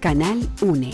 Canal UNE.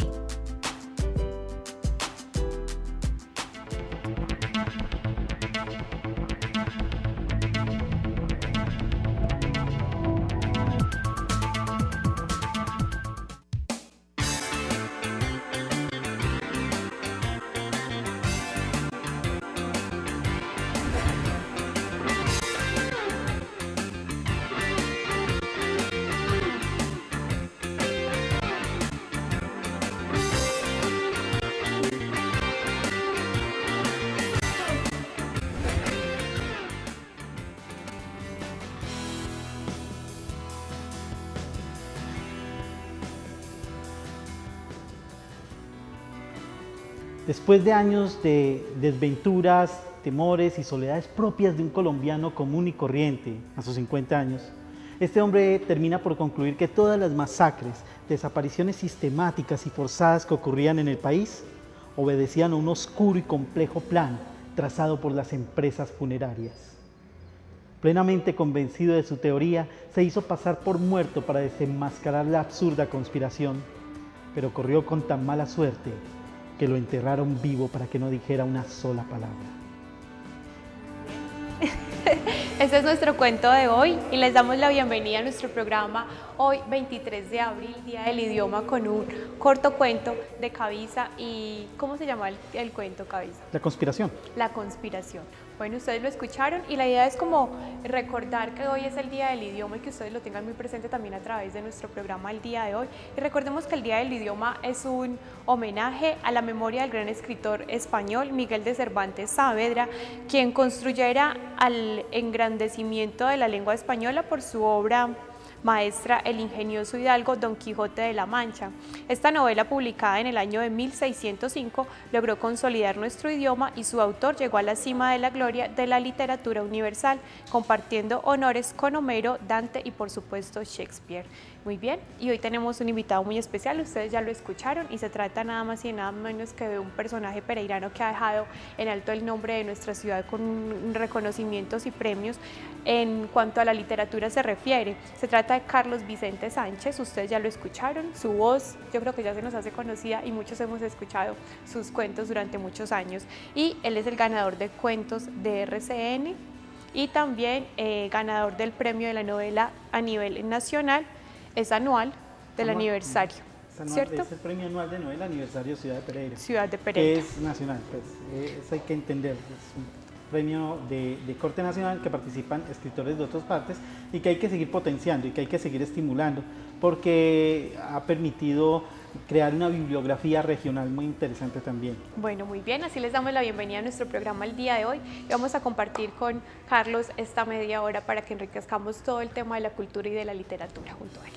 Después de años de desventuras, temores y soledades propias de un colombiano común y corriente a sus 50 años, este hombre termina por concluir que todas las masacres, desapariciones sistemáticas y forzadas que ocurrían en el país obedecían a un oscuro y complejo plan trazado por las empresas funerarias. Plenamente convencido de su teoría, se hizo pasar por muerto para desenmascarar la absurda conspiración, pero corrió con tan mala suerte que lo enterraron vivo para que no dijera una sola palabra. Este es nuestro cuento de hoy y les damos la bienvenida a nuestro programa hoy 23 de abril, Día del Idioma, con un corto cuento de Cavisa. ¿Y cómo se llama el cuento, Cavisa? La conspiración. La conspiración. Bueno, ustedes lo escucharon y la idea es como recordar que hoy es el Día del Idioma y que ustedes lo tengan muy presente también a través de nuestro programa el día de hoy. Y recordemos que el Día del Idioma es un homenaje a la memoria del gran escritor español Miguel de Cervantes Saavedra, quien construyera al engrandecimiento de la lengua española por su obra maestra El ingenioso hidalgo Don Quijote de la Mancha. Esta novela, publicada en el año de 1605, logró consolidar nuestro idioma y su autor llegó a la cima de la gloria de la literatura universal, compartiendo honores con Homero, Dante y por supuesto Shakespeare. Muy bien, y hoy tenemos un invitado muy especial, ustedes ya lo escucharon, y se trata nada más y nada menos que de un personaje pereirano que ha dejado en alto el nombre de nuestra ciudad con reconocimientos y premios en cuanto a la literatura se refiere. Se trata de Carlos Vicente Sánchez, ustedes ya lo escucharon, su voz yo creo que ya se nos hace conocida y muchos hemos escuchado sus cuentos durante muchos años, y él es el ganador de cuentos de RCN y también ganador del premio de la novela a nivel nacional. Es anual del aniversario, ¿cierto? Es el premio anual de novela aniversario Ciudad de Pereira. Ciudad de Pereira. Que es nacional, pues eso hay que entender. Es un premio de corte nacional que participan escritores de otras partes y que hay que seguir potenciando y que hay que seguir estimulando porque ha permitido crear una bibliografía regional muy interesante también. Bueno, muy bien, así les damos la bienvenida a nuestro programa el día de hoy y vamos a compartir con Carlos esta media hora para que enriquezcamos todo el tema de la cultura y de la literatura junto a él.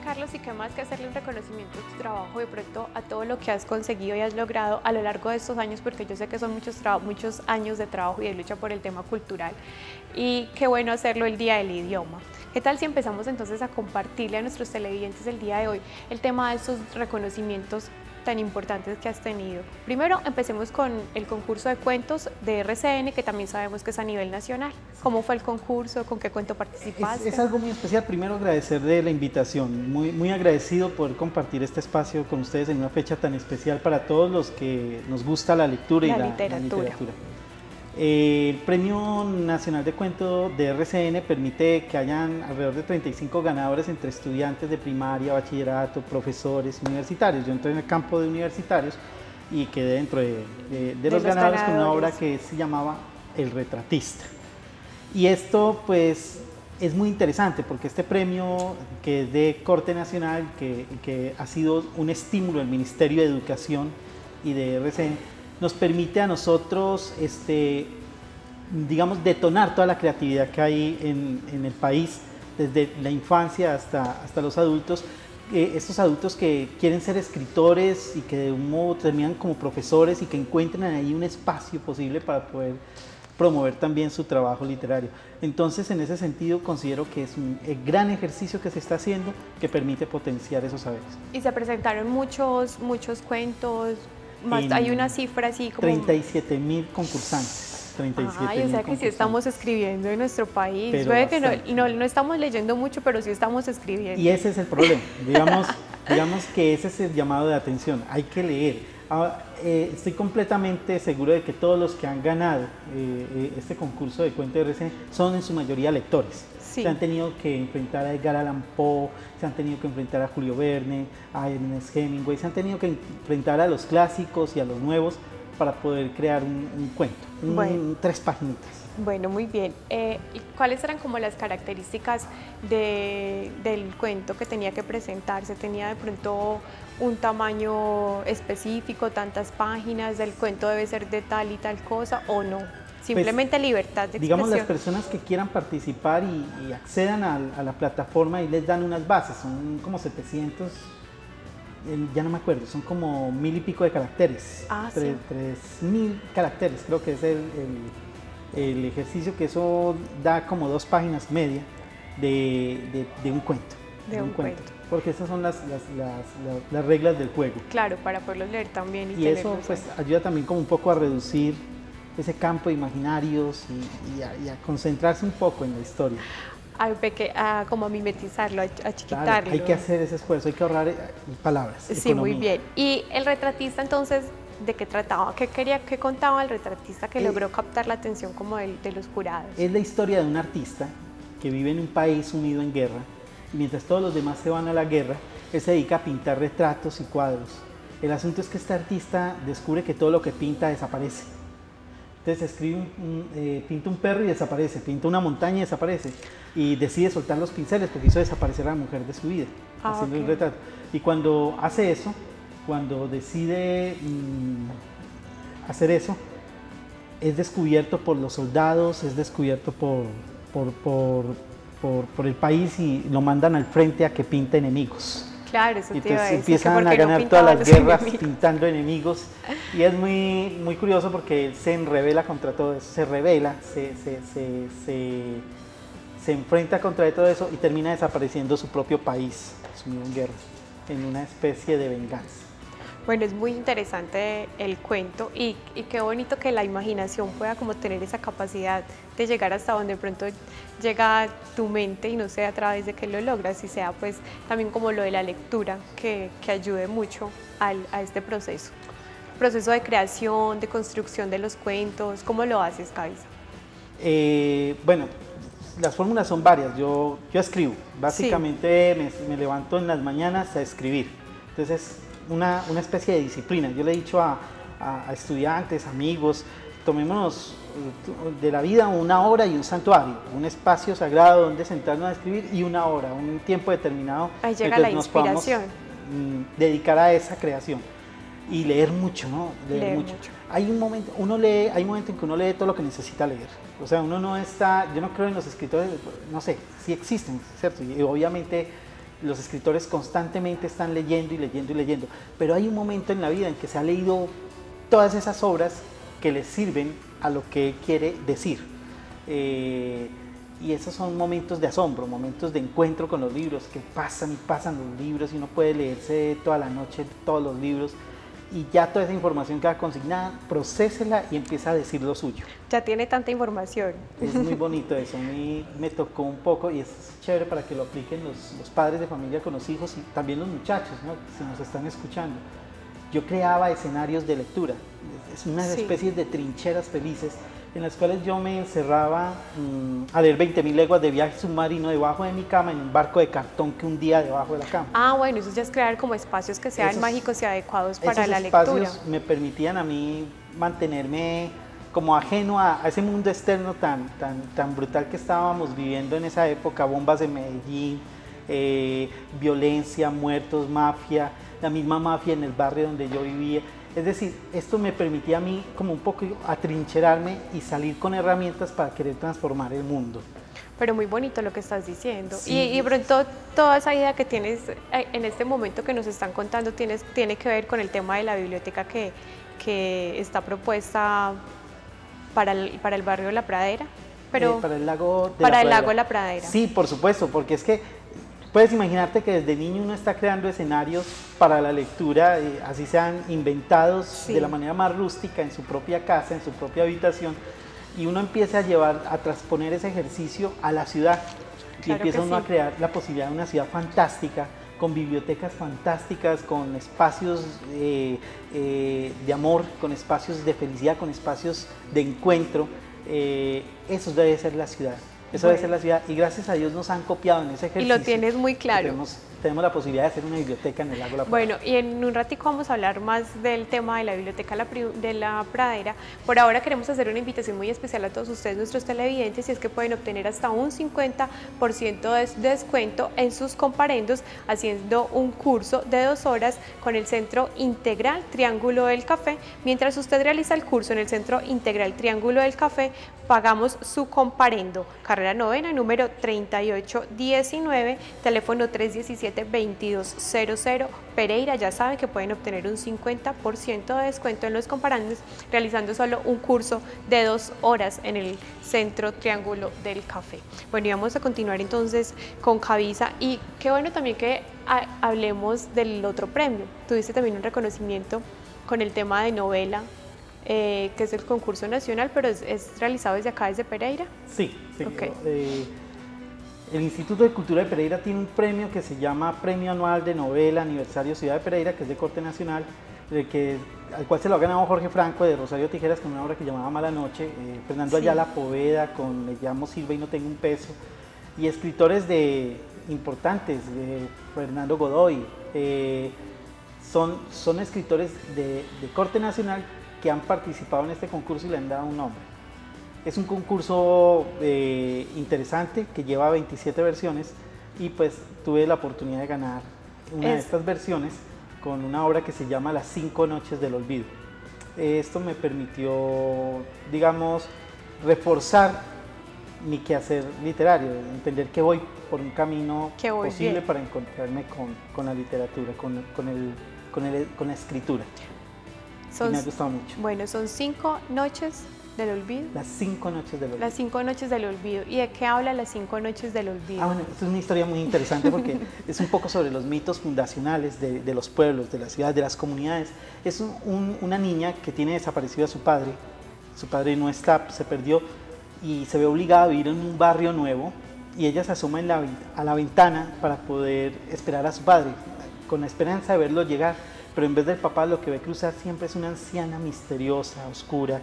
Carlos, y qué más que hacerle un reconocimiento a tu trabajo, de pronto a todo lo que has conseguido y has logrado a lo largo de estos años, porque yo sé que son muchos años de trabajo y de lucha por el tema cultural, y qué bueno hacerlo el Día del Idioma. ¿Qué tal si empezamos entonces a compartirle a nuestros televidentes el día de hoy el tema de estos reconocimientos tan importantes que has tenido? Primero empecemos con el concurso de cuentos de RCN, que también sabemos que es a nivel nacional. ¿Cómo fue el concurso? ¿Con qué cuento participaste? Es algo muy especial. Primero agradecerle la invitación, muy agradecido poder compartir este espacio con ustedes en una fecha tan especial para todos los que nos gusta la lectura y la literatura. El Premio Nacional de Cuento de RCN permite que hayan alrededor de 35 ganadores entre estudiantes de primaria, bachillerato, profesores, universitarios. Yo entré en el campo de universitarios y quedé dentro de los ganadores con una obra que se llamaba El Retratista. Y esto pues es muy interesante porque este premio, que es de corte nacional, que ha sido un estímulo del Ministerio de Educación y de RCN, nos permite a nosotros, digamos, detonar toda la creatividad que hay en el país desde la infancia hasta los adultos, estos adultos que quieren ser escritores y que de un modo terminan como profesores y que encuentren ahí un espacio posible para poder promover también su trabajo literario. Entonces, en ese sentido, considero que es un gran ejercicio que se está haciendo que permite potenciar esos saberes. Y se presentaron muchos cuentos, hay una cifra así como... 37.000 concursantes. 37.000 o sea que sí estamos escribiendo en nuestro país. Puede que no estamos leyendo mucho, pero sí estamos escribiendo. Y ese es el problema. digamos que ese es el llamado de atención. Hay que leer. Estoy completamente seguro de que todos los que han ganado este concurso de cuento de RCN son en su mayoría lectores. Sí. Se han tenido que enfrentar a Edgar Allan Poe, se han tenido que enfrentar a Julio Verne, a Ernest Hemingway, se han tenido que enfrentar a los clásicos y a los nuevos para poder crear un cuento, 3 paginitas. Bueno, muy bien. ¿Cuáles eran como las características del cuento que tenía que presentarse? ¿Tenía de pronto un tamaño específico, tantas páginas, del cuento debe ser de tal y tal cosa o no? Simplemente pues, libertad de expresión. Digamos, las personas que quieran participar y accedan a la plataforma y les dan unas bases, son como 700, ya no me acuerdo, son como 1000 y pico de caracteres, 3000 caracteres, creo que es el ejercicio, que eso da como 2 páginas media de un cuento. De un cuento. Porque esas son las reglas del juego. Claro, para poderlos leer también. Y eso pues ayuda también como un poco a reducir ese campo de imaginarios y a concentrarse un poco en la historia. Como a mimetizarlo, a chiquitarlo. Claro, hay que hacer ese esfuerzo, hay que ahorrar palabras. Sí, economía. Muy bien. ¿Y el retratista entonces de qué trataba? ¿Qué contaba el retratista que logró captar la atención como de los jurados? Es la historia de un artista que vive en un país sumido en guerra, y mientras todos los demás se van a la guerra, él se dedica a pintar retratos y cuadros. El asunto es que este artista descubre que todo lo que pinta desaparece. Entonces pinta un perro y desaparece, pinta una montaña y desaparece, y decide soltar los pinceles porque hizo desaparecer a la mujer de su vida, haciendo un retrato. Y cuando hace eso, cuando decide hacer eso, es descubierto por los soldados, es descubierto por el país y lo mandan al frente a que pinte enemigos. Claro, eso te iba a decir. Empiezan a ganar todas las guerras pintando enemigos, y es muy curioso porque él se revela contra todo eso, se enfrenta contra todo eso y termina desapareciendo su propio país, sumido en guerra, en una especie de venganza. Bueno, es muy interesante el cuento y qué bonito que la imaginación pueda como tener esa capacidad de llegar hasta donde pronto llega tu mente y no sé a través de qué lo logras, y sea pues también como lo de la lectura que ayude mucho a este proceso de creación, de construcción de los cuentos. ¿Cómo lo haces, Cavisa? Bueno, las fórmulas son varias. Yo escribo, básicamente sí. me levanto en las mañanas a escribir, entonces una especie de disciplina. Yo le he dicho a estudiantes, amigos, tomémonos de la vida 1 hora y un santuario, un espacio sagrado donde sentarnos a escribir, y 1 hora, un tiempo determinado. Ahí llega la inspiración. Dedicar a esa creación y leer mucho, ¿no? Leer mucho. Hay un momento en que uno lee todo lo que necesita leer. O sea, uno no está, yo no creo en los escritores, no sé, sí existen, ¿cierto? Y obviamente los escritores constantemente están leyendo y leyendo y leyendo, pero hay un momento en la vida en que se ha leído todas esas obras que les sirven a lo que él quiere decir. Y esos son momentos de asombro, momentos de encuentro con los libros, que pasan y pasan los libros y uno puede leerse toda la noche todos los libros, y ya toda esa información queda consignada, procésela y empieza a decir lo suyo. Ya tiene tanta información. Es muy bonito eso, a mí me tocó un poco, y es chévere para que lo apliquen los padres de familia con los hijos y también los muchachos, ¿no? Si nos están escuchando. Yo creaba escenarios de lectura, es una especie de trincheras felices en las cuales yo me encerraba a leer 20.000 leguas de viaje submarino debajo de mi cama, en un barco de cartón que hundía debajo de la cama. Ah, bueno, eso ya es crear como espacios que sean mágicos y adecuados para la lectura. Esos espacios me permitían a mí mantenerme como ajeno a ese mundo externo tan brutal que estábamos viviendo en esa época, bombas de Medellín, violencia, muertos, mafia, la misma mafia en el barrio donde yo vivía. Es decir, esto me permitía a mí como un poco atrincherarme y salir con herramientas para querer transformar el mundo. Pero muy bonito lo que estás diciendo. Sí. Y pronto toda esa idea que tienes en este momento que nos están contando tiene que ver con el tema de la biblioteca que está propuesta para el barrio La Pradera. Pero para el lago de La Pradera. Sí, por supuesto, porque es que puedes imaginarte que desde niño uno está creando escenarios para la lectura, así sean inventados sí. de la manera más rústica en su propia casa, en su propia habitación, y uno empieza a transponer ese ejercicio a la ciudad, y claro empieza uno sí. a crear la posibilidad de una ciudad fantástica, con bibliotecas fantásticas, con espacios de amor, con espacios de felicidad, con espacios de encuentro. Eso debe ser la ciudad. Eso debe ser la ciudad, y gracias a Dios nos han copiado en ese ejercicio. Y lo tienes muy claro. Tenemos la posibilidad de hacer una biblioteca en el lago La Pradera. Bueno, y en un ratico vamos a hablar más del tema de la biblioteca de La Pradera. Por ahora queremos hacer una invitación muy especial a todos ustedes, nuestros televidentes, y es que pueden obtener hasta un 50% de descuento en sus comparendos haciendo un curso de 2 horas con el Centro Integral Triángulo del Café. Mientras usted realiza el curso en el Centro Integral Triángulo del Café, pagamos su comparendo. Carrera novena, número 3819, teléfono 317-2200, Pereira. Ya saben que pueden obtener un 50% de descuento en los comparandos realizando solo un curso de 2 horas en el Centro Triángulo del Café. Bueno, y vamos a continuar entonces con Javisa, y qué bueno también que hablemos del otro premio. Tuviste también un reconocimiento con el tema de novela, que es el concurso nacional, pero es realizado desde acá, desde Pereira. Sí, sí. Okay. El Instituto de Cultura de Pereira tiene un premio que se llama Premio Anual de Novela Aniversario Ciudad de Pereira, que es de corte nacional, al cual se lo ha ganado Jorge Franco de Rosario Tijeras con una obra que llamaba Mala Noche, Fernando Ayala Poveda con Me llamo Silva y no tengo un peso, y escritores importantes, de Fernando Godoy, son escritores de corte nacional que han participado en este concurso y le han dado un nombre. Es un concurso interesante que lleva 27 versiones, y pues tuve la oportunidad de ganar una de estas versiones con una obra que se llama Las 5 noches del olvido. Esto me permitió, digamos, reforzar mi quehacer literario, entender que voy por un camino posible bien para encontrarme con la literatura, con la escritura. Me ha gustado mucho. Bueno, son 5 noches del olvido. Las 5 noches del olvido. Las 5 noches del olvido. ¿Y de qué habla Las 5 noches del olvido? Bueno, esto es una historia muy interesante porque es un poco sobre los mitos fundacionales de los pueblos, de las ciudades, de las comunidades. Es una niña que tiene desaparecido a su padre. Su padre no está, se perdió, y se ve obligada a vivir en un barrio nuevo, y ella se asoma a la ventana para poder esperar a su padre, con la esperanza de verlo llegar. Pero en vez del papá, lo que ve cruzar siempre es una anciana misteriosa, oscura,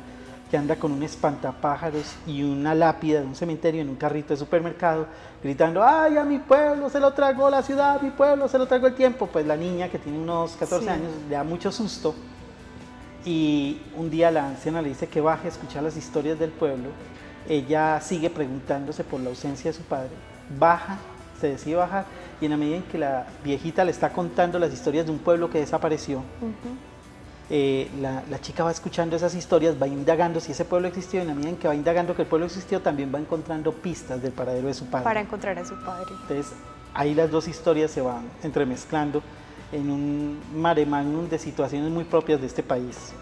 que anda con un espantapájaros y una lápida de un cementerio en un carrito de supermercado, gritando: ¡ay, a mi pueblo se lo tragó la ciudad, a mi pueblo se lo tragó el tiempo! Pues la niña, que tiene unos 14 años, le da mucho susto, y un día la anciana le dice que baje a escuchar las historias del pueblo. Ella sigue preguntándose por la ausencia de su padre, baja, se decide bajar, y en la medida en que la viejita le está contando las historias de un pueblo que desapareció, la chica va escuchando esas historias, va indagando si ese pueblo existió, y en la medida en que va indagando que el pueblo existió, también va encontrando pistas del paradero de su padre. Para encontrar a su padre. Entonces, ahí las dos historias se van entremezclando en un mare magnum de situaciones muy propias de este país.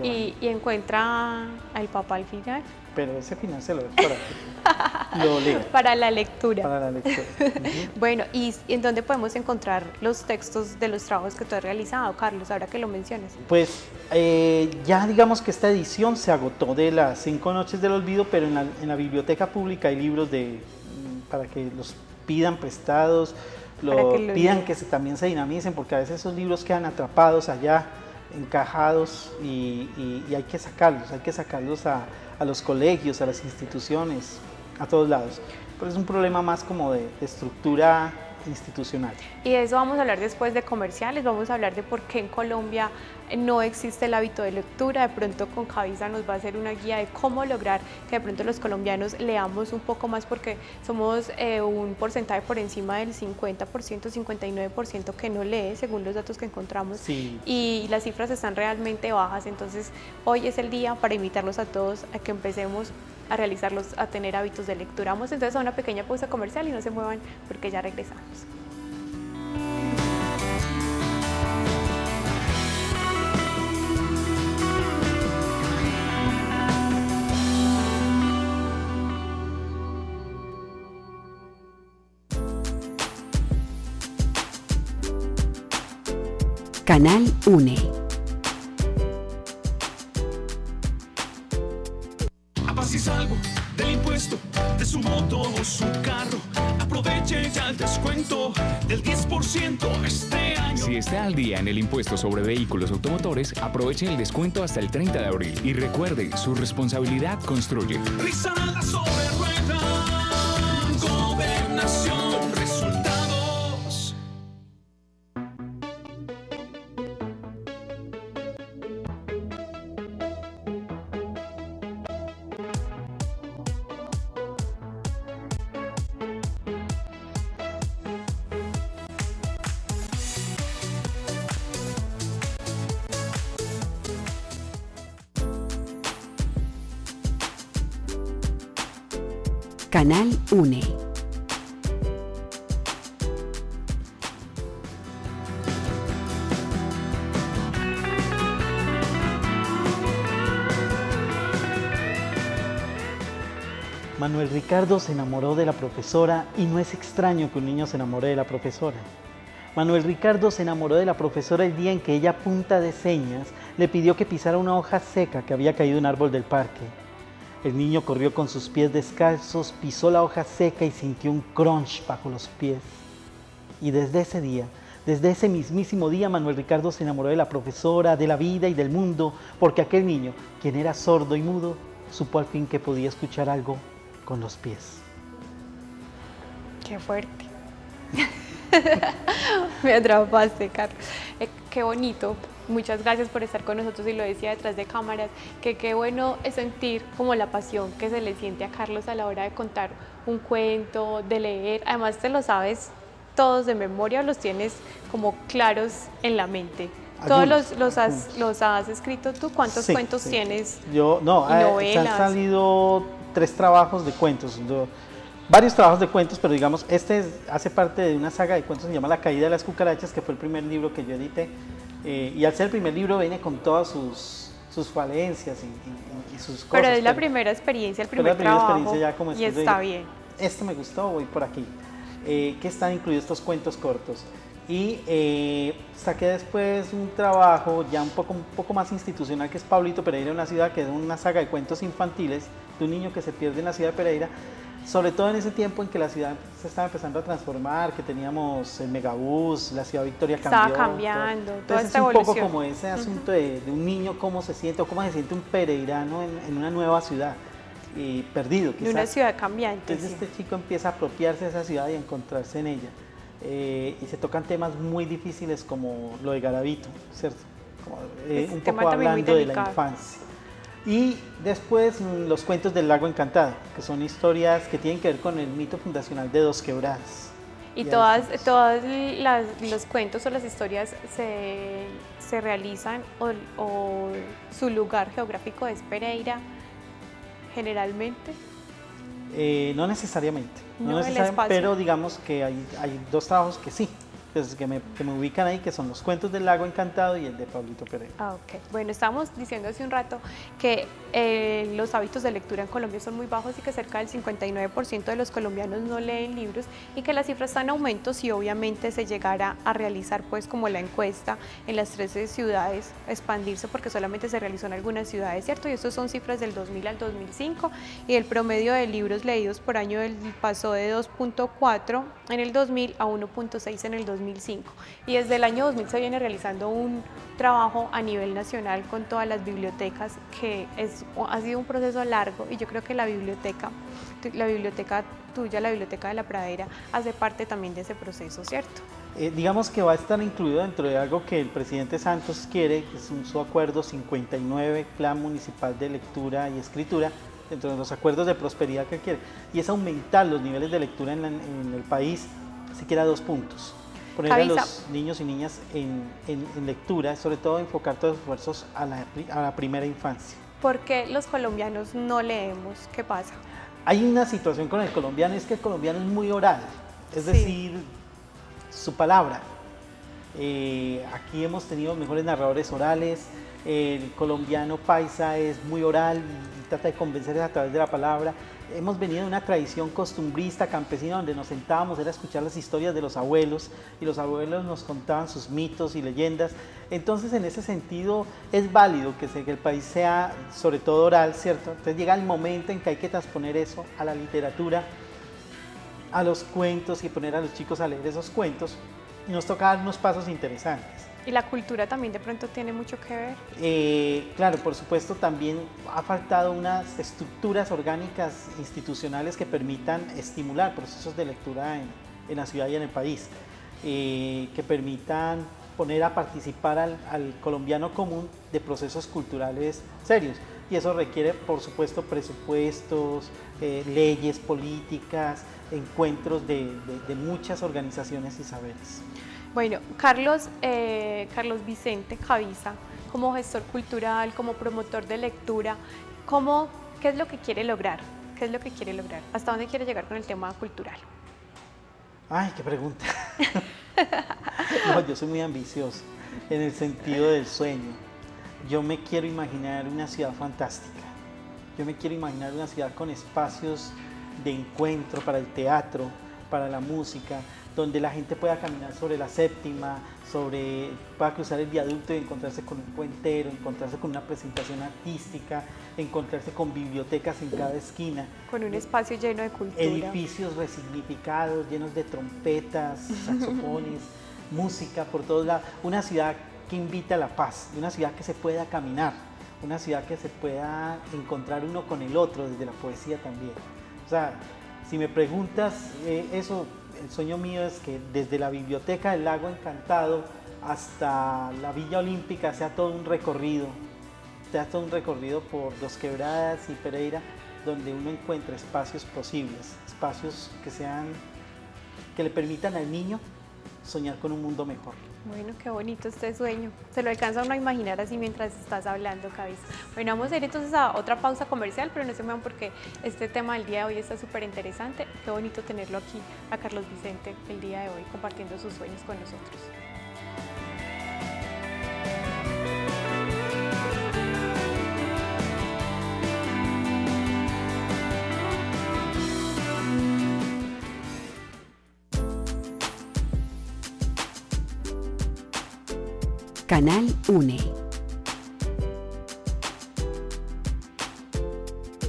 Y encuentra al papá al final. Pero ese final se lo dejo para la lectura. Para la lectura. Bueno, ¿y en dónde podemos encontrar los textos de los trabajos que tú has realizado, Carlos, ahora que lo mencionas? Pues ya digamos que esta edición se agotó de Las 5 noches del olvido, pero en la biblioteca pública hay libros para que los pidan prestados, pidan que también se dinamicen, porque a veces esos libros quedan atrapados allá, encajados, y hay que sacarlos a los colegios, a las instituciones, a todos lados. Pero es un problema más como de estructura institucional. Y de eso vamos a hablar después de comerciales, vamos a hablar de por qué en Colombia no existe el hábito de lectura. De pronto con Cavisa nos va a hacer una guía de cómo lograr que de pronto los colombianos leamos un poco más, porque somos un porcentaje por encima del 50%, 59% que no lee, según los datos que encontramos, sí. Y las cifras están realmente bajas. Entonces hoy es el día para invitarlos a todos a que empecemos a realizarlos, a tener hábitos de lectura. Vamos entonces a una pequeña pausa comercial y no se muevan porque ya regresamos. Canal UNE. Si salgo del impuesto de su moto o su carro, aproveche ya el descuento del 10% este año. Si está al día en el impuesto sobre vehículos automotores, aproveche el descuento hasta el 30 de abril. Y recuerde, su responsabilidad construye. Risa nada sobre ruedas, gobernación, resultados. Canal UNE. Manuel Ricardo se enamoró de la profesora y no es extraño que un niño se enamore de la profesora. Manuel Ricardo se enamoró de la profesora el día en que ella, a punta de señas, le pidió que pisara una hoja seca que había caído de un árbol del parque. El niño corrió con sus pies descalzos, pisó la hoja seca y sintió un crunch bajo los pies. Y desde ese día, desde ese mismísimo día, Manuel Ricardo se enamoró de la profesora, de la vida y del mundo, porque aquel niño, quien era sordo y mudo, supo al fin que podía escuchar algo con los pies. Qué fuerte. Me atrapaste, Carlos. Qué bonito. Muchas gracias por estar con nosotros, y lo decía detrás de cámaras, que qué bueno es sentir como la pasión que se le siente a Carlos a la hora de contar un cuento, de leer. Además te lo sabes todos de memoria, los tienes como claros en la mente. ¿Todos los has escrito tú? ¿Cuántos cuentos tienes? Yo, no, han salido 3 trabajos de cuentos, varios trabajos de cuentos, pero digamos, hace parte de una saga de cuentos que se llama La caída de las cucarachas, que fue el primer libro que yo edité. Y al ser el primer libro viene con todas sus falencias y sus cosas. Pero es la primera experiencia, el primer trabajo, ya como y está bien. Esto me gustó, voy por aquí. Que están incluidos estos cuentos cortos. Y saqué después un trabajo ya un poco más institucional, que es Pablito Pereira en una ciudad, que es una saga de cuentos infantiles de un niño que se pierde en la ciudad de Pereira. Sobre todo en ese tiempo en que la ciudad se estaba empezando a transformar, que teníamos el megabús, la ciudad Victoria cambió. Estaba cambiando, toda esta evolución. Es un poco como ese asunto de un niño, cómo se siente, o cómo se siente un pereirano en una nueva ciudad, y perdido quizás. De una ciudad cambiante. Entonces este chico empieza a apropiarse de esa ciudad y a encontrarse en ella. Y se tocan temas muy difíciles como lo de Garavito, ¿cierto? Como, un poco hablando de la infancia. Y después los cuentos del lago encantado, que son historias que tienen que ver con el mito fundacional de Dos Quebradas. Y todos los cuentos o las historias se realizan, o su lugar geográfico es Pereira, generalmente. No necesariamente, pero digamos que hay 2 trabajos que sí, pues, que me ubican ahí, que son los cuentos del lago encantado y el de Pablito Pereira. Ok, bueno, estábamos diciendo hace un rato que los hábitos de lectura en Colombia son muy bajos y que cerca del 59% de los colombianos no leen libros, y que la cifra está en aumento si obviamente se llegara a realizar pues como la encuesta en las 13 ciudades, expandirse, porque solamente se realizó en algunas ciudades, ¿cierto? Y estos son cifras del 2000 al 2005, y el promedio de libros leídos por año pasó de 2.4 en el 2000 a 1.6 en el 2005. 2005 y desde el año 2000 se viene realizando un trabajo a nivel nacional con todas las bibliotecas que ha sido un proceso largo y yo creo que la biblioteca tuya, la Biblioteca de la Pradera, hace parte también de ese proceso, ¿cierto? Digamos que va a estar incluido dentro de algo que el presidente Santos quiere, que es su acuerdo 59, Plan Municipal de Lectura y Escritura, dentro de los acuerdos de prosperidad que quiere, y es aumentar los niveles de lectura en el país, siquiera 2 puntos. Poner a los niños y niñas en lectura, sobre todo enfocar todos los esfuerzos a la primera infancia. ¿Por qué los colombianos no leemos? ¿Qué pasa? Hay una situación con el colombiano, es que el colombiano es muy oral, es decir, su palabra. Aquí hemos tenido mejores narradores orales, el colombiano paisa es muy oral y trata de convencerles a través de la palabra. Hemos venido de una tradición costumbrista, campesina, donde nos sentábamos a escuchar las historias de los abuelos y los abuelos nos contaban sus mitos y leyendas. Entonces, en ese sentido, es válido que el país sea sobre todo oral, ¿cierto? Entonces llega el momento en que hay que transponer eso a la literatura, a los cuentos y poner a los chicos a leer esos cuentos. Y nos toca dar unos pasos interesantes. ¿Y la cultura también de pronto tiene mucho que ver? Claro, por supuesto, también ha faltado unas estructuras orgánicas institucionales que permitan estimular procesos de lectura en la ciudad y en el país, que permitan poner a participar al colombiano común de procesos culturales serios. Y eso requiere, por supuesto, presupuestos, leyes, políticas, encuentros de muchas organizaciones y saberes. Bueno, Carlos Vicente Cabiza, como gestor cultural, como promotor de lectura, ¿qué es lo que quiere lograr? ¿Qué es lo que quiere lograr? ¿Hasta dónde quiere llegar con el tema cultural? Ay, qué pregunta. No, yo soy muy ambicioso en el sentido del sueño. Yo me quiero imaginar una ciudad fantástica. Yo me quiero imaginar una ciudad con espacios de encuentro para el teatro, para la música, donde la gente pueda caminar sobre la Séptima, pueda cruzar el viaducto y encontrarse con un puentero, encontrarse con una presentación artística, encontrarse con bibliotecas en cada esquina. Con un espacio lleno de cultura. Edificios resignificados, llenos de trompetas, saxofones, música por todos lados. Una ciudad que invita a la paz, una ciudad que se pueda caminar, una ciudad que se pueda encontrar uno con el otro, desde la poesía también. O sea, si me preguntas eso, el sueño mío es que desde la biblioteca del Lago Encantado hasta la Villa Olímpica sea todo un recorrido por Dos Quebradas y Pereira, donde uno encuentre espacios posibles, espacios que le permitan al niño soñar con un mundo mejor. Bueno, qué bonito este sueño. Se lo alcanza uno a imaginar así mientras estás hablando, Cabiza. Bueno, vamos a ir entonces a otra pausa comercial, pero no se muevan porque este tema del día de hoy está súper interesante. Qué bonito tenerlo aquí a Carlos Vicente el día de hoy compartiendo sus sueños con nosotros. Canal UNE.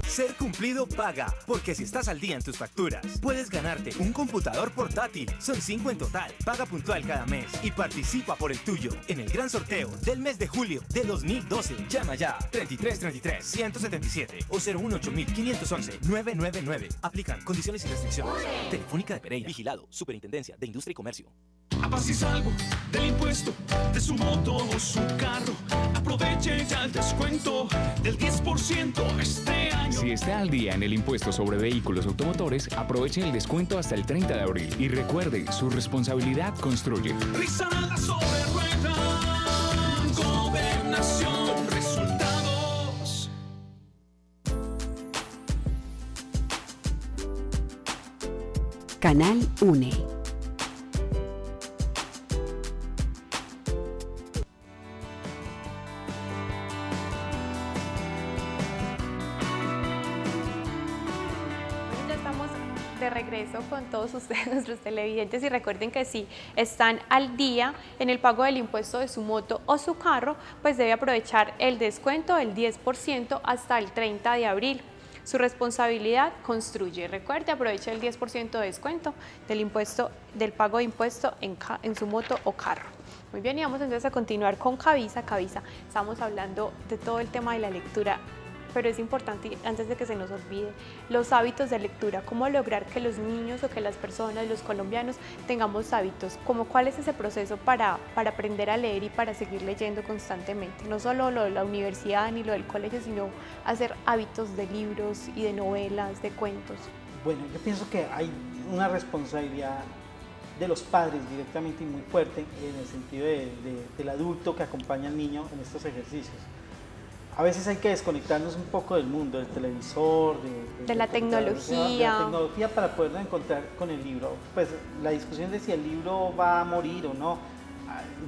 Ser Cumplido paga, porque si estás al día en tus facturas, puedes ganarte un computador portátil. Son 5 en total. Paga puntual cada mes y participa por el tuyo en el gran sorteo del mes de julio de 2012. Llama ya 3333-177 o 018-511-999. Aplican condiciones y restricciones. Telefónica de Pereira. Vigilado. Superintendencia de Industria y Comercio. A paz y salvo del impuesto de su moto o su carro. Aproveche ya el descuento del 10% este año. Si está al día en el impuesto sobre vehículos automotores, aproveche el descuento hasta el 30 de abril. Y recuerde, su responsabilidad construye. Risaralda sobre rueda, gobernación, resultados. Canal UNE. De regreso con todos ustedes, nuestros televidentes, y recuerden que si están al día en el pago del impuesto de su moto o su carro, pues debe aprovechar el descuento del 10% hasta el 30 de abril. Su responsabilidad construye. Recuerde, aproveche el 10% de descuento del pago de impuesto en su moto o carro. Muy bien, y vamos entonces a continuar con Cavisa. Cavisa, estamos hablando de todo el tema de la lectura, pero es importante, antes de que se nos olvide, los hábitos de lectura. ¿Cómo lograr que los niños o que las personas, los colombianos, tengamos hábitos? ¿Cuál es ese proceso para aprender a leer y para seguir leyendo constantemente? No solo lo de la universidad ni lo del colegio, sino hacer hábitos de libros y de novelas, de cuentos. Bueno, yo pienso que hay una responsabilidad de los padres directamente y muy fuerte en el sentido del adulto que acompaña al niño en estos ejercicios. A veces hay que desconectarnos un poco del mundo, del televisor, de la tecnología. De la tecnología para podernos encontrar con el libro. Pues la discusión de si el libro va a morir o no,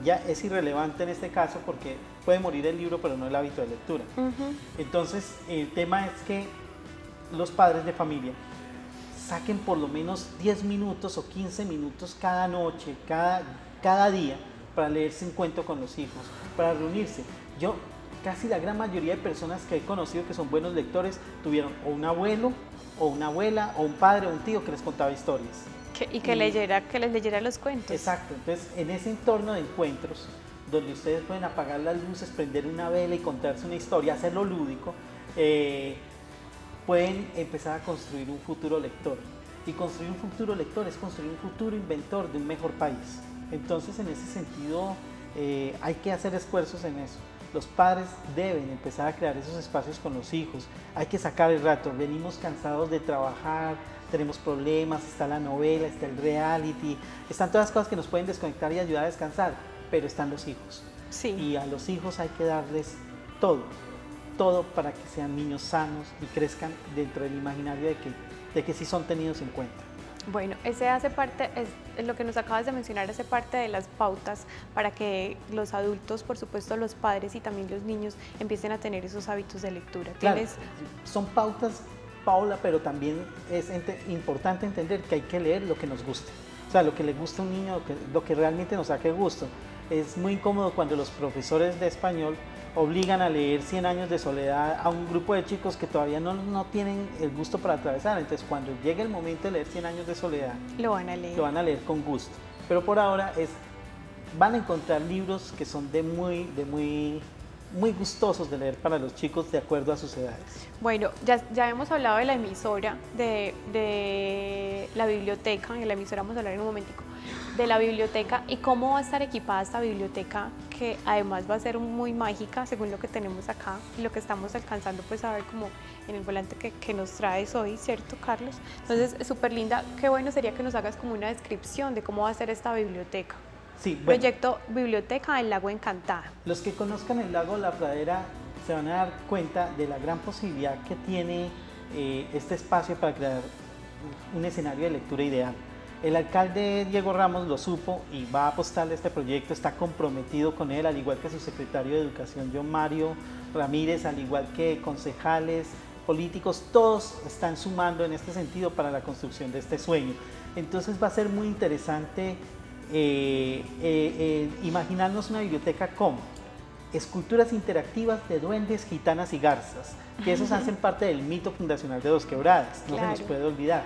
ya es irrelevante en este caso porque puede morir el libro pero no el hábito de lectura. Entonces el tema es que los padres de familia saquen por lo menos 10 minutos o 15 minutos cada noche, cada día para leerse un cuento con los hijos, para reunirse. Casi la gran mayoría de personas que he conocido que son buenos lectores tuvieron o un abuelo, o una abuela, o un padre, o un tío que les contaba historias. Que les leyera los cuentos. Exacto, entonces en ese entorno de encuentros, donde ustedes pueden apagar las luces, prender una vela y contarse una historia, hacerlo lúdico, pueden empezar a construir un futuro lector. Y construir un futuro lector es construir un futuro inventor de un mejor país. Entonces en ese sentido hay que hacer esfuerzos en eso. Los padres deben empezar a crear esos espacios con los hijos, hay que sacar el rato, venimos cansados de trabajar, tenemos problemas, está la novela, está el reality, están todas las cosas que nos pueden desconectar y ayudar a descansar, pero están los hijos. Sí. Y a los hijos hay que darles todo para que sean niños sanos y crezcan dentro del imaginario de que sí son tenidos en cuenta. Bueno, ese hace parte, es lo que nos acabas de mencionar, hace parte de las pautas para que los adultos, por supuesto los padres y también los niños empiecen a tener esos hábitos de lectura. Claro, son pautas, Paula, pero también es importante entender que hay que leer lo que nos guste. O sea, lo que le gusta a un niño, lo que realmente nos saque gusto. Es muy incómodo cuando los profesores de español obligan a leer 100 años de soledad a un grupo de chicos que todavía no tienen el gusto para atravesar. Entonces, cuando llegue el momento de leer 100 años de soledad, lo van a leer con gusto. Pero por ahora van a encontrar libros que son muy gustosos de leer para los chicos de acuerdo a sus edades. Bueno, ya hemos hablado de la emisora, de la biblioteca, en la emisora vamos a hablar en un momentico, de la biblioteca y cómo va a estar equipada esta biblioteca, que además va a ser muy mágica según lo que tenemos acá y lo que estamos alcanzando pues a ver como en el volante que nos traes hoy, ¿cierto, Carlos? Entonces, es súper linda. Qué bueno sería que nos hagas como una descripción de cómo va a ser esta biblioteca. Sí, bueno, Proyecto Biblioteca del Lago Encantada. Los que conozcan el lago La Pradera se van a dar cuenta de la gran posibilidad que tiene este espacio para crear un escenario de lectura ideal. El alcalde Diego Ramos lo supo y va a apostarle a este proyecto, está comprometido con él, al igual que su secretario de Educación, John Mario Ramírez, al igual que concejales, políticos, todos están sumando en este sentido para la construcción de este sueño. Entonces va a ser muy interesante imaginarnos una biblioteca con esculturas interactivas de duendes, gitanas y garzas, que esos hacen parte del mito fundacional de Dos Quebradas, no se nos puede olvidar.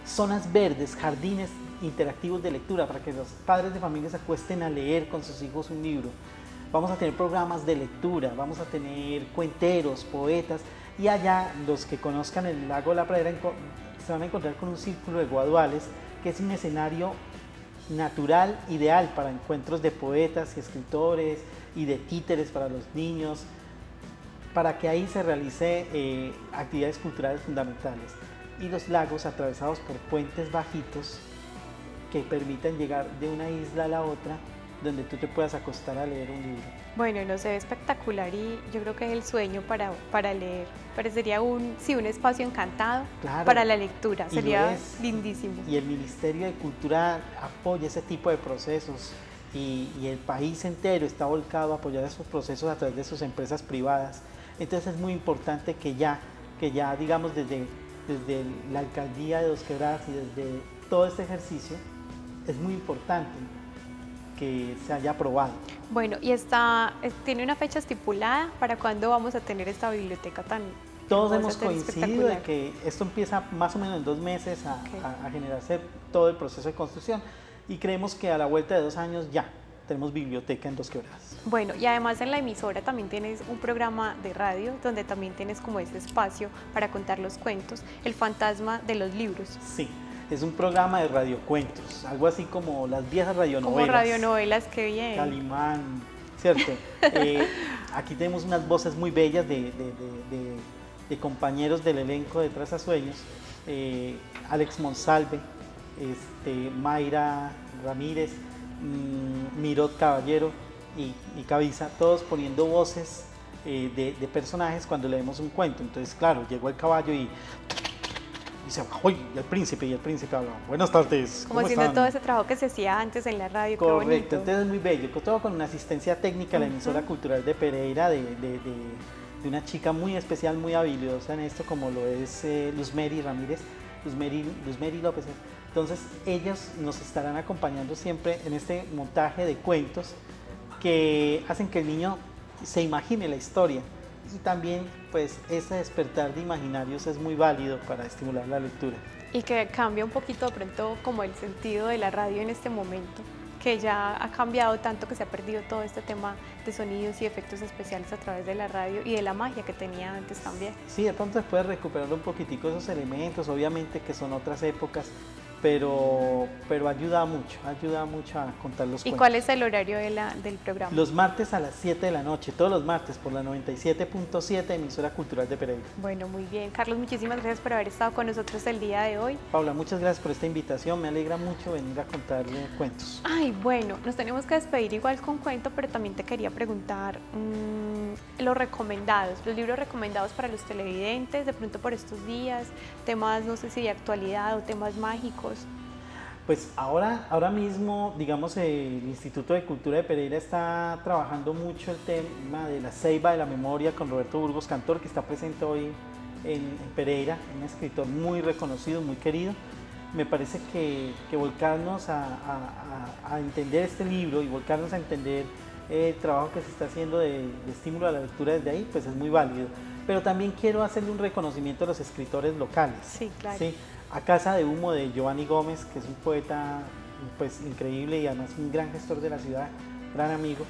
Zonas verdes, jardines interactivos de lectura para que los padres de familia se acuesten a leer con sus hijos un libro. Vamos a tener programas de lectura, vamos a tener cuenteros, poetas, y allá los que conozcan el lago La Pradera se van a encontrar con un círculo de guaduales, que es un escenario natural, ideal para encuentros de poetas y escritores y de títeres para los niños, para que ahí se realice actividades culturales fundamentales. Y los lagos atravesados por puentes bajitos que permitan llegar de una isla a la otra, donde tú te puedas acostar a leer un libro. Bueno, no sé, espectacular, y yo creo que es el sueño para leer. Parecería un espacio encantado, claro, para la lectura, sería lindísimo. Y el Ministerio de Cultura apoya ese tipo de procesos y el país entero está volcado a apoyar esos procesos a través de sus empresas privadas. Entonces es muy importante que ya digamos desde la alcaldía de Dos Quebradas y desde todo este ejercicio, es muy importante que se haya aprobado. Bueno, y tiene una fecha estipulada para cuándo vamos a tener esta biblioteca tan Todos hemos coincidido de que esto empieza más o menos en 2 meses a generarse todo el proceso de construcción y creemos que a la vuelta de 2 años ya tenemos biblioteca en 2 Quebradas. Bueno, y además en la emisora también tienes un programa de radio donde también tienes como ese espacio para contar los cuentos, El fantasma de los libros. Sí, es un programa de radiocuentos, algo así como las viejas radionovelas. Como radionovelas, qué bien. Calimán, ¿cierto? Aquí tenemos unas voces muy bellas de compañeros del elenco de Trazasueños, Alex Monsalve, Mayra Ramírez, Mirot Caballero y Cabiza, todos poniendo voces de personajes cuando leemos un cuento. Entonces, claro, llegó el caballo y se bajó y el príncipe habla, buenas tardes. Como haciendo todo ese trabajo que se hacía antes en la radio. Correcto, entonces es muy bello, todo con una asistencia técnica, la emisora cultural de Pereira, de una chica muy especial, muy habilidosa en esto, como lo es Luzmeri Ramírez, Luzmeri López. Entonces ellos nos estarán acompañando siempre en este montaje de cuentos que hacen que el niño se imagine la historia, y también pues ese despertar de imaginarios es muy válido para estimular la lectura. Y que cambia un poquito de pronto como el sentido de la radio en este momento, que ya ha cambiado tanto que se ha perdido todo este tema de sonidos y efectos especiales a través de la radio y de la magia que tenía antes también. Sí, de pronto se puede recuperar un poquitico esos elementos, obviamente que son otras épocas, pero ayuda mucho a contar los cuentos. ¿Y cuál es el horario del programa? Los martes a las 7 de la noche, todos los martes por la 97.7 emisora cultural de Pereira. Bueno, muy bien. Carlos, muchísimas gracias por haber estado con nosotros el día de hoy. Paula, muchas gracias por esta invitación, me alegra mucho venir a contarle cuentos. Ay, bueno, nos tenemos que despedir igual con cuento, pero también te quería preguntar los libros recomendados para los televidentes, de pronto por estos días, temas, no sé si de actualidad o temas mágicos. Pues ahora mismo, digamos, el Instituto de Cultura de Pereira está trabajando mucho el tema de la Ceiba de la Memoria con Roberto Burgos Cantor, que está presente hoy en Pereira, un escritor muy reconocido, muy querido. Me parece que volcarnos a entender este libro y volcarnos a entender el trabajo que se está haciendo de estímulo a la lectura desde ahí, pues es muy válido. Pero también quiero hacerle un reconocimiento a los escritores locales. Sí, claro. ¿Sí? A Casa de Humo de Giovanni Gómez, que es un poeta pues increíble y además un gran gestor de la ciudad, gran amigo.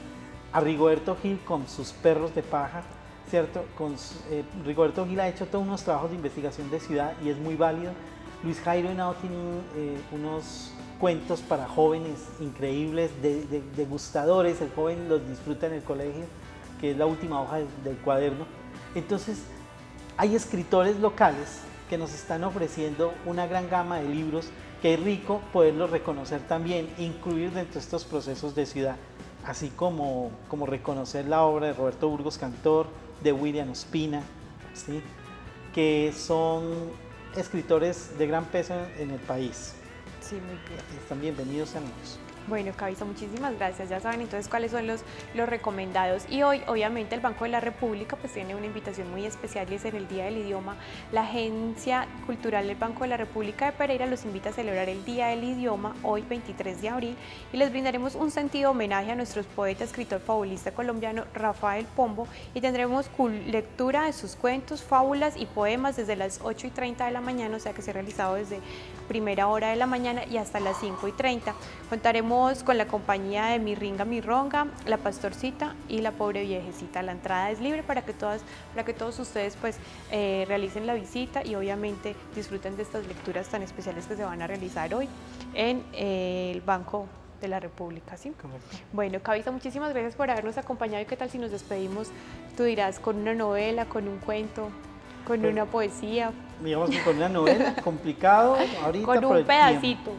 A Rigoberto Gil con sus Perros de Paja, ¿cierto? Rigoberto Gil ha hecho todos unos trabajos de investigación de ciudad y es muy válido. Luis Jairo Henao tiene unos cuentos para jóvenes increíbles, de gustadores, el joven los disfruta en el colegio, que es la última hoja del cuaderno. Entonces, hay escritores locales que nos están ofreciendo una gran gama de libros que es rico poderlos reconocer también, incluir dentro de estos procesos de ciudad, así como reconocer la obra de Roberto Burgos Cantor, de William Ospina, ¿sí? Que son escritores de gran peso en el país. Sí, muy bien. Están bienvenidos, amigos. Bueno, Cabiza, muchísimas gracias. Ya saben entonces cuáles son los recomendados. Y hoy, obviamente, el Banco de la República pues tiene una invitación muy especial y es en el Día del Idioma. La Agencia Cultural del Banco de la República de Pereira los invita a celebrar el Día del Idioma hoy 23 de abril y les brindaremos un sentido homenaje a nuestro poeta, escritor, fabulista colombiano Rafael Pombo y tendremos lectura de sus cuentos, fábulas y poemas desde las 8:30 de la mañana, o sea que se ha realizado desde primera hora de la mañana y hasta las 5:30. Contaremos con la compañía de Mi Ringa, Mi Ronga, La Pastorcita y La Pobre Viejecita. La entrada es libre para que todos ustedes pues realicen la visita y obviamente disfruten de estas lecturas tan especiales que se van a realizar hoy en el Banco de la República, ¿sí? Correcto. Bueno, Cabiza, muchísimas gracias por habernos acompañado y qué tal si nos despedimos, tú dirás, con una novela, con un cuento, con pues, una poesía. Digamos que con una novela, complicado ahorita con un pedacito.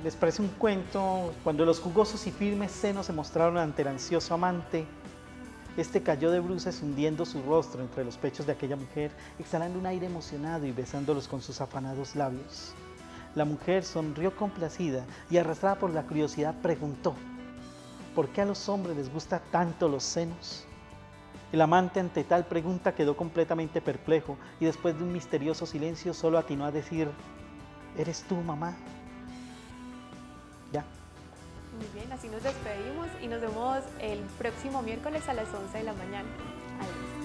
¿Les parece un cuento? Cuando los jugosos y firmes senos se mostraron ante el ansioso amante, este cayó de bruces hundiendo su rostro entre los pechos de aquella mujer, exhalando un aire emocionado y besándolos con sus afanados labios. La mujer sonrió complacida y arrastrada por la curiosidad preguntó: ¿por qué a los hombres les gustan tanto los senos? El amante ante tal pregunta quedó completamente perplejo y después de un misterioso silencio solo atinó a decir: ¿eres tú, mamá? Ya. Muy bien, así nos despedimos y nos vemos el próximo miércoles a las 11 de la mañana. Adiós.